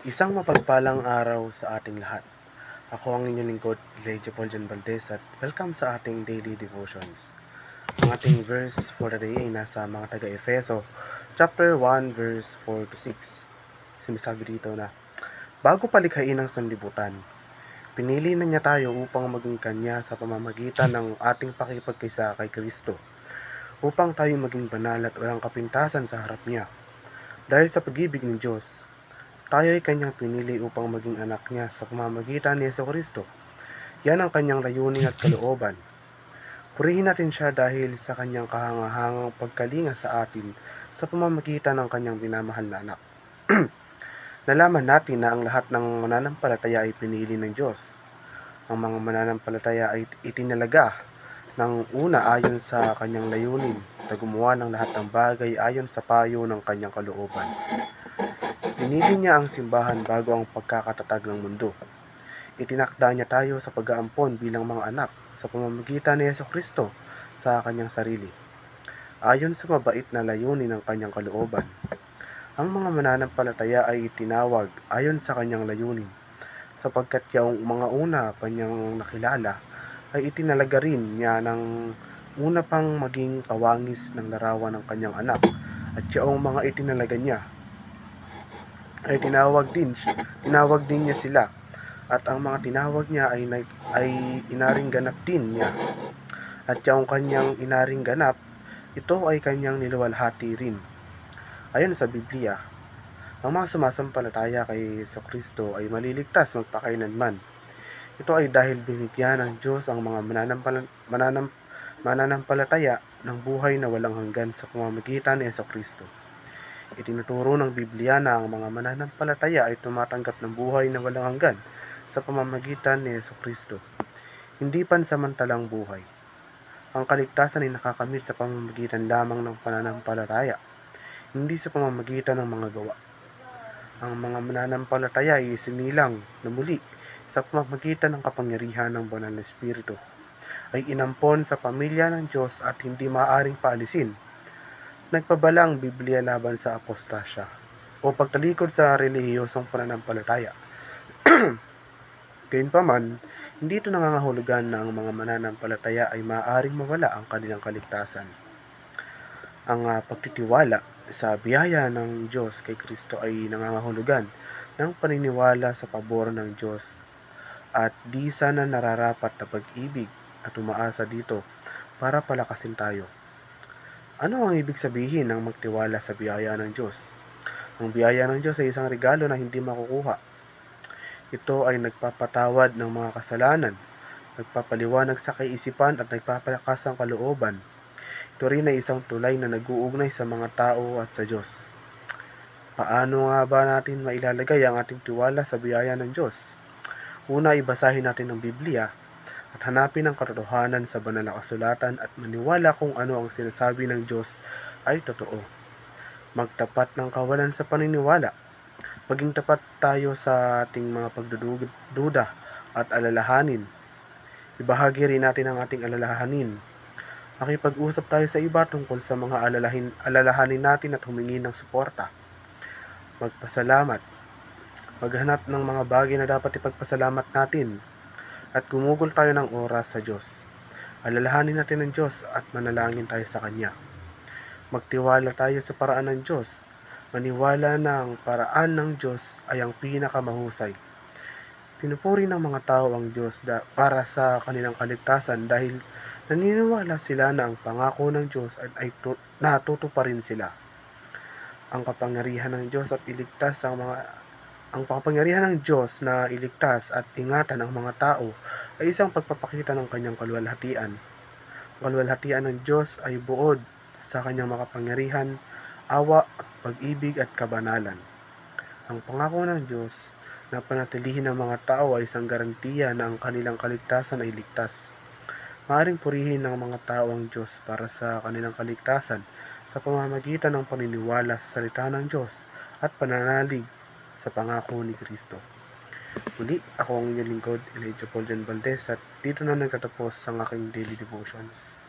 Isang mapagpalang araw sa ating lahat. Ako ang inyong lingkod, Elijah Paul Jan Valdez, at welcome sa ating daily devotions. Ang ating verse for the day ay nasa mga taga-Efeso, chapter 1, verse 4 to 6. Sinasabi dito na, bago palikhain ang sanlibutan, pinili na niya tayo upang maging kanya sa pamamagitan ng ating pakipagkaisa kay Kristo, upang tayo maging banal at walang kapintasan sa harap niya. Dahil sa pag-ibig ng Diyos, tayo ay kanyang pinili upang maging anak niya sa pamamagitan ni Jesucristo. Yan ang kanyang layunin at kalooban. Purihin natin siya dahil sa kanyang kahangahangang pagkalinga sa atin sa pamamagitan ng kanyang minamahal na anak. Nalaman natin na ang lahat ng mananampalataya ay pinili ng Diyos. Ang mga mananampalataya ay itinalaga ng una ayon sa kanyang layunin na gumawa ng lahat ng bagay ayon sa payo ng kanyang kalooban. Pinili niya ang simbahan bago ang pagkakatatag ng mundo. Itinakda niya tayo sa pag-aampon bilang mga anak sa pamamagitan ni Jesucristo sa kanyang sarili, ayon sa mabait na layunin ng kanyang kalooban. Ang mga mananampalataya ay itinawag ayon sa kanyang layunin, sapagkat yaong mga una pa niyang nakilala ay itinalaga rin niya ng una pang maging kawangis ng larawan ng kanyang anak, at yaong mga itinalaga niya ay tinawag din niya sila, at ang mga tinawag niya ay inaring ganap din niya, at yung kanyang inaring ganap, ito ay kanyang niluwalhati rin. Ayon sa Biblia, ang mga sumasampalataya kay Jesucristo ay maliligtas magpakailanman. Ito ay dahil binigyan ng Diyos ang mga mananampalataya ng buhay na walang hanggan sa pamamagitan ni Jesucristo. Itinuturo ng Biblia na ang mga mananampalataya ay tumatanggap ng buhay na walang hanggan sa pamamagitan ni Jesucristo, hindi pansamantalang buhay. Ang kaligtasan ay nakakamit sa pamamagitan lamang ng pananampalataya, hindi sa pamamagitan ng mga gawa. Ang mga mananampalataya ay isinilang na muli sa pamamagitan ng kapangyarihan ng Banal na Espiritu, ay inampon sa pamilya ng Diyos at hindi maaaring paalisin. Nagpabalang Biblia laban sa apostasya o pagtalikod sa relihiyosong pananampalataya. Gayunpaman, hindi ito nangangahulugan na ang mga mananampalataya ay maaaring mawala ang kanilang kaligtasan. Ang pagtitiwala sa biyaya ng Diyos kay Kristo ay nangangahulugan ng paniniwala sa pabor ng Diyos at di sana nararapat na pag-ibig at umaasa dito para palakasin tayo. Ano ang ibig sabihin ng magtiwala sa biyaya ng Diyos? Ang biyaya ng Diyos ay isang regalo na hindi makukuha. Ito ay nagpapatawad ng mga kasalanan, nagpapaliwanag sa kaisipan at nagpapalakas ang kalooban. Ito rin ay isang tulay na nag-uugnay sa mga tao at sa Diyos. Paano nga ba natin mailalagay ang ating tiwala sa biyaya ng Diyos? Una, ibasahin natin ang Biblia at hanapin ang katotohanan sa banal na kasulatan at maniwala kung ano ang sinasabi ng Diyos ay totoo. Magtapat ng kawalan sa paniniwala. Maging tapat tayo sa ating mga pagdududa at alalahanin. Ibahagi rin natin ang ating alalahanin. Makipag-usap tayo sa iba tungkol sa mga alalahanin natin at humingi ng suporta. Magpasalamat. Maghanap ng mga bagay na dapat ipagpasalamat natin at gumugol tayo ng oras sa Diyos. Alalahanin natin ang Diyos at manalangin tayo sa Kanya. Magtiwala tayo sa paraan ng Diyos. Maniwala na ang paraan ng Diyos ay ang pinakamahusay. Pinupuri ng mga tao ang Diyos para sa kanilang kaligtasan dahil naniniwala sila na ang pangako ng Diyos ay natutuparin sila. Ang kapangyarihan ng Diyos na iligtas at ingatan ang mga tao ay isang pagpapakita ng kanyang kaluwalhatian. Ang kaluwalhatian ng Diyos ay buod sa kanyang makapangyarihan, awa, pag-ibig at kabanalan. Ang pangako ng Diyos na panatilihin ng mga tao ay isang garantiya na ang kanilang kaligtasan ay ligtas. Maaaring purihin ng mga tao ang Diyos para sa kanilang kaligtasan sa pamamagitan ng paniniwala sa salita ng Diyos at pananalig sa pangako ni Kristo. Muli, ako ang inyong lingkod, Elijah Paul Jan Valdez, at dito na nagtatapos ang aking daily devotions.